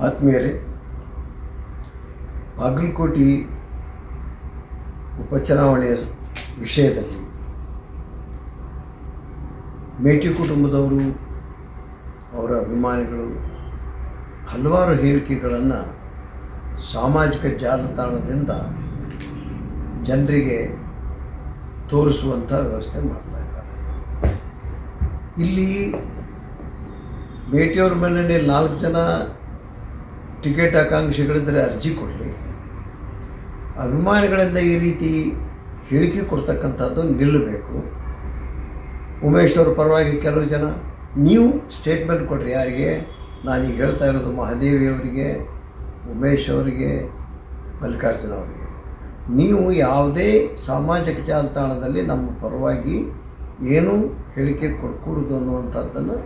ಆತ್ಮೀಯರೇ, ಬಾಗಲಕೋಟೆ ಉಪಚುನಾವಣೆಯ ವಿಷಯದಲ್ಲಿ ಮೇಟಿ ಕುಟುಂಬದವರು, ಅವರ ಅಭಿಮಾನಿಗಳು ಹಲವಾರು ಹೇಳಿಕೆಗಳನ್ನು ಸಾಮಾಜಿಕ ಜಾಲತಾಣದಿಂದ ಜನರಿಗೆ ತೋರಿಸುವಂಥ ವ್ಯವಸ್ಥೆ ಮಾಡ್ತಾ ಇದ್ದಾರೆ. ಇಲ್ಲಿ ಮೇಟಿಯವ್ರ ಮೇಲೆ 4 ಜನ ಟಿಕೆಟ್ ಆಕಾಂಕ್ಷಿಗಳಿದ್ದರೆ ಅರ್ಜಿ ಕೊಡಲಿ, ಅಭಿಮಾನಿಗಳಿಂದ ಈ ರೀತಿ ಹೇಳಿಕೆ ಕೊಡ್ತಕ್ಕಂಥದ್ದು ನಿಲ್ಲಬೇಕು. ಉಮೇಶ್ ಅವ್ರ ಪರವಾಗಿ ಕೆಲವು ಜನ ನೀವು ಸ್ಟೇಟ್ಮೆಂಟ್ ಕೊಡ್ರಿ. ಯಾರಿಗೆ ನಾನೀಗ ಹೇಳ್ತಾ ಇರೋದು? ಮಹಾದೇವಿ ಅವರಿಗೆ, ಉಮೇಶ್ ಅವರಿಗೆ, ಮಲ್ಲಿಕಾರ್ಜುನ ಅವರಿಗೆ. ನೀವು ಯಾವುದೇ ಸಾಮಾಜಿಕ ಜಾಲತಾಣದಲ್ಲಿ ನಮ್ಮ ಪರವಾಗಿ ಏನು ಹೇಳಿಕೆ ಕೊಡಕೂಡದು ಅನ್ನುವಂಥದ್ದನ್ನು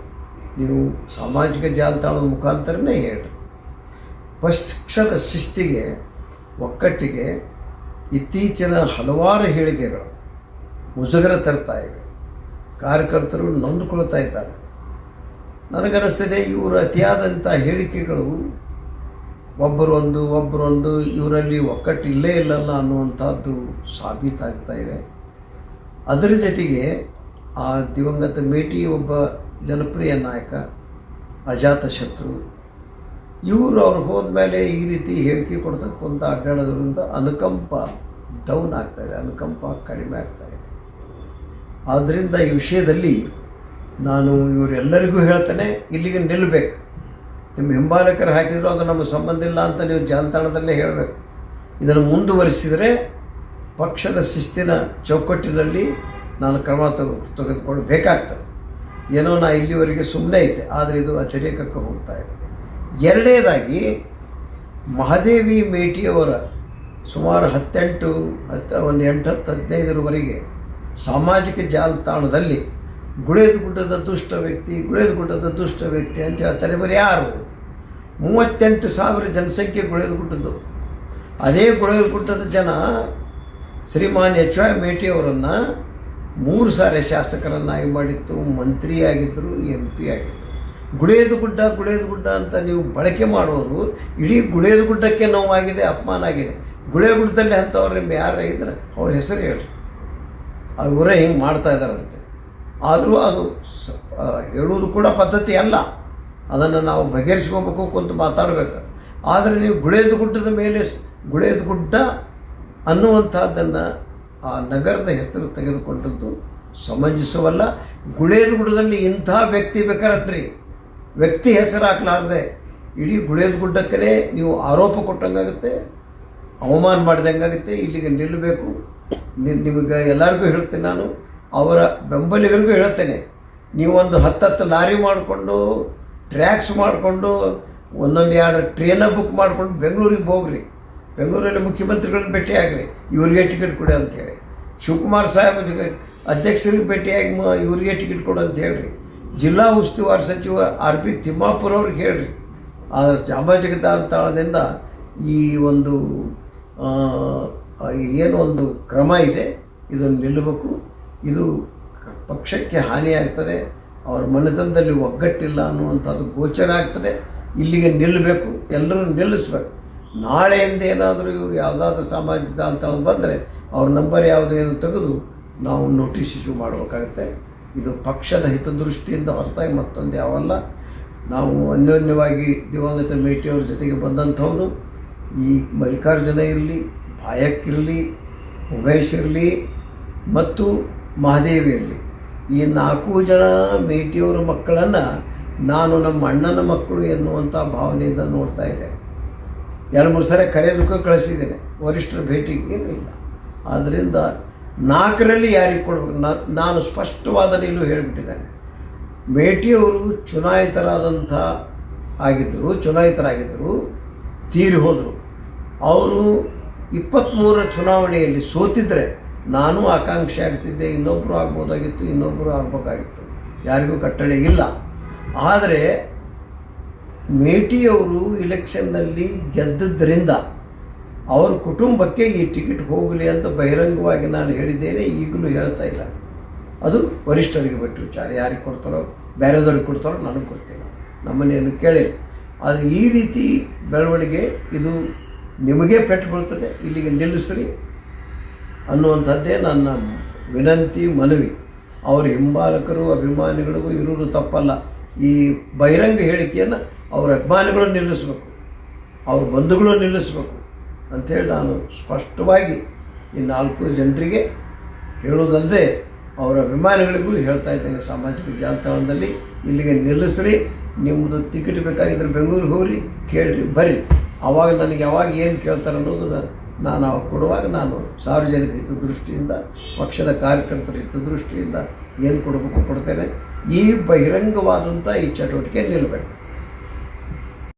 ನೀವು ಸಾಮಾಜಿಕ ಜಾಲತಾಣದ ಮುಖಾಂತರನೇ ಹೇಳ್ರಿ. ಪಕ್ಷದ ಶಿಸ್ತಿಗೆ, ಒಕ್ಕಟ್ಟಿಗೆ ಇತ್ತೀಚಿನ ಹಲವಾರು ಹೇಳಿಕೆಗಳು ಮುಜುಗರ ತರ್ತಾ ಇವೆ. ಕಾರ್ಯಕರ್ತರು ನೊಂದುಕೊಳ್ತಾ ಇದ್ದಾರೆ. ನನಗನ್ನಿಸ್ತದೆ ಇವರು ಅತಿಯಾದಂಥ ಹೇಳಿಕೆಗಳು ಒಬ್ಬರೊಂದು ಇವರಲ್ಲಿ ಒಕ್ಕಟ್ಟು ಇಲ್ಲೇ ಇಲ್ಲಲ್ಲ ಅನ್ನುವಂಥದ್ದು ಸಾಬೀತಾಗ್ತಾ ಇದೆ. ಅದರ ಜೊತೆಗೆ ಆ ದಿವಂಗತ ಮೇಟಿ ಒಬ್ಬ ಜನಪ್ರಿಯ ನಾಯಕ, ಅಜಾತಶತ್ರು. ಇವರು ಅವ್ರು ಹೋದ್ಮೇಲೆ ಈ ರೀತಿ ಹೇಳಿಕೆ ಕೊಡ್ತಕ್ಕಂಥ ಅಡ್ಡಾಡೋದ್ರಿಂದ ಅನುಕಂಪ ಡೌನ್ ಆಗ್ತಾಯಿದೆ, ಅನುಕಂಪ ಕಡಿಮೆ ಆಗ್ತಾಯಿದೆ. ಆದ್ದರಿಂದ ಈ ವಿಷಯದಲ್ಲಿ ನಾನು ಇವರೆಲ್ಲರಿಗೂ ಹೇಳ್ತೇನೆ, ಇಲ್ಲಿಗೆ ನಿಲ್ಲಬೇಕು. ನಿಮ್ಮ ಹಿಂಬಾಲಕರು ಹಾಕಿದ್ರು ಅದು ನಮಗೆ ಸಂಬಂಧ ಇಲ್ಲ ಅಂತ ನೀವು ಜಾಲತಾಣದಲ್ಲೇ ಹೇಳಬೇಕು. ಇದನ್ನು ಮುಂದುವರಿಸಿದರೆ ಪಕ್ಷದ ಶಿಸ್ತಿನ ಚೌಕಟ್ಟಿನಲ್ಲಿ ನಾನು ಕ್ರಮ ತೆಗೆದುಕೊಳ್ಳಬೇಕಾಗ್ತದೆ. ಏನೋ ನಾ ಇಲ್ಲಿವರೆಗೆ ಸುಮ್ಮನೆ ಇದ್ದೆ, ಆದರೆ ಇದು ಅತಿರೇಕಕ್ಕೆ ಹೋಗ್ತಾ ಇದೆ. ಎರಡನೇದಾಗಿ, ಮಹಾದೇವಿ ಮೇಟಿಯವರ ಸುಮಾರು 8-15 ಸಾಮಾಜಿಕ ಜಾಲತಾಣದಲ್ಲಿ ಗುಳೇದಗುಡ್ಡದ ದುಷ್ಟ ವ್ಯಕ್ತಿ ಅಂತ ಹೇಳ್ತಾರೆ. ಬರೀ ಯಾರು? 38,000 ಜನಸಂಖ್ಯೆ ಗುಳೇದಗುಡ್ಡದ್ದು. ಅದೇ ಗುಳೇದಗುಡ್ಡದ ಜನ ಶ್ರೀಮಾನ್ ಎಚ್.ವೈ. ಮೇಟಿಯವರನ್ನು 3 ಸಾರಿ ಶಾಸಕರನ್ನಾಗಿ ಮಾಡಿತ್ತು, ಮಂತ್ರಿಯಾಗಿದ್ದರು, MP ಆಗಿದ್ದರು. ಗುಳೇದಗುಡ್ಡ ಅಂತ ನೀವು ಬಳಕೆ ಮಾಡೋದು ಇಡೀ ಗುಳೇದಗುಡ್ಡಕ್ಕೆ ನೋವಾಗಿದೆ, ಅಪಮಾನ ಆಗಿದೆ. ಗುಳೇದಗುಡ್ಡದಲ್ಲಿ ಅಂಥವ್ರು ನಿಮ್ಮ ಯಾರು ಇದ್ರೆ ಅವ್ರ ಹೆಸರು ಹೇಳಿ. ಅವರೇ ಹಿಂಗೆ ಮಾಡ್ತಾ ಇದ್ದಾರಂತೆ. ಆದರೂ ಅದು ಹೇಳುವುದು ಕೂಡ ಪದ್ಧತಿ ಅಲ್ಲ. ಅದನ್ನು ನಾವು ಬಗೆಹರಿಸ್ಕೋಬೇಕು, ಕುಂತು ಮಾತಾಡಬೇಕು. ಆದರೆ ನೀವು ಗುಳೇದಗುಡ್ಡದ ಮೇಲೆ ಗುಳೇದಗುಡ್ಡ ಅನ್ನುವಂಥದ್ದನ್ನು ಆ ನಗರದ ಹೆಸರು ತೆಗೆದುಕೊಂಡದ್ದು ಸಮಂಜಸವಲ್ಲ. ಗುಳೇದಗುಡ್ಡದಲ್ಲಿ ಇಂಥ ವ್ಯಕ್ತಿ ಬೇಕಾರನ್ರಿ, ವ್ಯಕ್ತಿ ಹೆಸರು ಹಾಕಲಾರ್ದೆ ಇಡೀ ಗುಳೇದಗುಡ್ಡಕ್ಕೇ ನೀವು ಆರೋಪ ಕೊಟ್ಟಂಗಾಗುತ್ತೆ, ಅವಮಾನ ಮಾಡಿದಂಗಾಗುತ್ತೆ. ಇಲ್ಲಿಗೆ ನಿಲ್ಲಬೇಕು. ನಿಮಗೆ ಎಲ್ಲರಿಗೂ ಹೇಳ್ತೇನೆ, ನಾನು ಅವರ ಬೆಂಬಲಿಗರಿಗೂ ಹೇಳ್ತೇನೆ, ನೀವು ಒಂದು 10 ಲಾರಿ ಮಾಡಿಕೊಂಡು, ಟ್ರ್ಯಾಕ್ಸ್ ಮಾಡಿಕೊಂಡು, 1-2 ಟ್ರೇನ ಬುಕ್ ಮಾಡಿಕೊಂಡು ಬೆಂಗಳೂರಿಗೆ ಹೋಗ್ರಿ. ಬೆಂಗಳೂರಲ್ಲಿ ಮುಖ್ಯಮಂತ್ರಿಗಳನ್ನ ಭೇಟಿಯಾಗ್ರಿ, ಇವರಿಗೆ ಟಿಕೆಟ್ ಕೊಡಿ ಅಂಥೇಳಿ. ಶಿವಕುಮಾರ್ ಸಾಹೇಬ್ ಅಧ್ಯಕ್ಷರಿಗೆ ಭೇಟಿಯಾಗಿ ಇವರಿಗೆ ಟಿಕೆಟ್ ಕೊಡು ಅಂತ ಹೇಳ್ರಿ. ಜಿಲ್ಲಾ ಉಸ್ತುವಾರಿ ಸಚಿವ R.P. ತಿಮ್ಮಾಪುರ ಅವ್ರಿಗೆ ಹೇಳ್ರಿ. ಆ ಸಾಮಾಜಿಕ ಜಾಲತಾಣದಿಂದ ಈ ಒಂದು ಏನು ಒಂದು ಕ್ರಮ ಇದೆ, ಇದನ್ನು ನಿಲ್ಲಬೇಕು. ಇದು ಪಕ್ಷಕ್ಕೆ ಹಾನಿಯಾಗ್ತದೆ, ಅವರ ಮನೆತನದಲ್ಲಿ ಒಗ್ಗಟ್ಟಿಲ್ಲ ಅನ್ನುವಂಥದ್ದು ಗೋಚರ ಆಗ್ತದೆ. ಇಲ್ಲಿಗೆ ನಿಲ್ಲಬೇಕು, ಎಲ್ಲರೂ ನಿಲ್ಲಿಸ್ಬೇಕು. ನಾಳೆಯಿಂದ ಏನಾದರೂ ಇವರು ಯಾವುದಾದ್ರೂ ಸಾಮಾಜಿಕ ಜಾಲತಾಣ ಬಂದರೆ ಅವ್ರ ನಂಬರ್ ಯಾವುದೇನು ತೆಗೆದು ನಾವು ನೋಟಿಸ್ ಇಶ್ಯೂ ಮಾಡಬೇಕಾಗುತ್ತೆ. ಇದು ಪಕ್ಷದ ಹಿತದೃಷ್ಟಿಯಿಂದ ಹೊರತಾಗಿ ಮತ್ತೊಂದು ಯಾವಲ್ಲ. ನಾವು ಅನ್ಯೋನ್ಯವಾಗಿ ದಿವಂಗತ ಮೇಟಿಯವ್ರ ಜೊತೆಗೆ ಬಂದಂಥವನು, ಈ ಮಲ್ಲಿಕಾರ್ಜುನ ಇರಲಿ, ಭಾಯಕ್ಕಿರಲಿ, ಉಮೇಶ್ ಇರಲಿ ಮತ್ತು ಮಹಾದೇವಿ ಇರಲಿ, ಈ 4 ಜನ ಮೇಟಿಯವರ ಮಕ್ಕಳನ್ನು ನಾನು ನಮ್ಮ ಅಣ್ಣನ ಮಕ್ಕಳು ಎನ್ನುವಂಥ ಭಾವನೆಯಿಂದ ನೋಡ್ತಾ ಇದ್ದೆ. 2-3 ಸರಿ ಕರೆಯೋದಕ್ಕೂ ಕಳಿಸಿದ್ದೇನೆ, ವರಿಷ್ಠರ ಭೇಟಿಗೆ ಏನೂ ಇಲ್ಲ. ಆದ್ದರಿಂದ 4ರಲ್ಲಿ ಯಾರಿಗೆ ಕೊಡಬೇಕು? ನಾನು ಸ್ಪಷ್ಟವಾದ ನಿಲುವು ಹೇಳಿಬಿಟ್ಟಿದ್ದೇನೆ. ಮೇಟಿಯವರು ಚುನಾಯಿತರಾಗಿದ್ದರು, ತೀರಿ ಹೋದರು. ಅವರು 23ರ ಚುನಾವಣೆಯಲ್ಲಿ ಸೋತಿದ್ರೆ ನಾನು ಆಕಾಂಕ್ಷಿ ಆಗ್ತಿದ್ದೆ, ಇನ್ನೊಬ್ಬರು ಆಗ್ಬೋದಾಗಿತ್ತು, ಇನ್ನೊಬ್ಬರು ಆಗಬೇಕಾಗಿತ್ತು, ಯಾರಿಗೂ ಕಟ್ಟಳೆ ಇಲ್ಲ. ಆದರೆ ಮೇಟಿಯವರು ಇಲೆಕ್ಷನ್ನಲ್ಲಿ ಗೆದ್ದದ್ದರಿಂದ ಅವ್ರ ಕುಟುಂಬಕ್ಕೆ ಈ ಟಿಕೆಟ್ ಹೋಗಲಿ ಅಂತ ಬಹಿರಂಗವಾಗಿ ನಾನು ಹೇಳಿದ್ದೇನೆ, ಈಗಲೂ ಹೇಳ್ತಾ ಇಲ್ಲ. ಅದು ವರಿಷ್ಠರಿಗೆ ಬಿಟ್ಟು ವಿಚಾರ. ಯಾರಿಗೆ ಕೊಡ್ತಾರೋ, ಬೇರೆದವ್ರಿಗೆ ಕೊಡ್ತಾರೋ ನನಗೆ ಗೊತ್ತಿಲ್ಲ, ನಮ್ಮನ್ನೇನು ಕೇಳಿಲ್ಲ. ಆದರೆ ಈ ರೀತಿ ಬೆಳವಣಿಗೆ ಇದು ನಿಮಗೇ ಪೆಟ್ಟು ಬೀಳ್ತದೆ, ಇಲ್ಲಿಗೆ ನಿಲ್ಲಿಸ್ರಿ ಅನ್ನುವಂಥದ್ದೇ ನನ್ನ ವಿನಂತಿ, ಮನವಿ. ಅವರ ಹಿಂಬಾಲಕರು ಅಭಿಮಾನಿಗಳಿಗೂ ಇರುವುದು ತಪ್ಪಲ್ಲ. ಈ ಬಹಿರಂಗ ಹೇಳಿಕೆಯನ್ನು ಅವರ ಅಭಿಮಾನಿಗಳು ನಿಲ್ಲಿಸಬೇಕು, ಅವ್ರ ಬಂಧುಗಳು ನಿಲ್ಲಿಸಬೇಕು ಅಂಥೇಳಿ ನಾನು ಸ್ಪಷ್ಟವಾಗಿ ಈ 4 ಜನರಿಗೆ ಹೇಳೋದಲ್ಲದೆ ಅವರ ಅಭಿಮಾನಿಗಳಿಗೂ ಹೇಳ್ತಾ ಇದ್ದೇನೆ. ಸಾಮಾಜಿಕ ಜಾಲತಾಣದಲ್ಲಿ ಇಲ್ಲಿಗೆ ನಿಲ್ಲಿಸ್ರಿ, ನಿಮ್ಮದು ಟಿಕೆಟ್ ಬೇಕಾಗಿದ್ದರೆ ಬೆಂಗಳೂರಿಗೆ ಹೋಗ್ರಿ, ಕೇಳಿರಿ, ಬರ್ರಿ. ಆವಾಗ ನನಗೆ ಯಾವಾಗ ಏನು ಕೇಳ್ತಾರೆ ಅನ್ನೋದನ್ನು ನಾನು ಅವಾಗ ಕೊಡುವಾಗ ನಾನು ಸಾರ್ವಜನಿಕ ಹಿತದೃಷ್ಟಿಯಿಂದ, ಪಕ್ಷದ ಕಾರ್ಯಕರ್ತರ ಹಿತದೃಷ್ಟಿಯಿಂದ ಏನು ಕೊಡಬೇಕು ಕೊಡ್ತೇನೆ. ಈ ಬಹಿರಂಗವಾದಂಥ ಈ ಚಟುವಟಿಕೆ ನಿಲ್ಲಬೇಕು.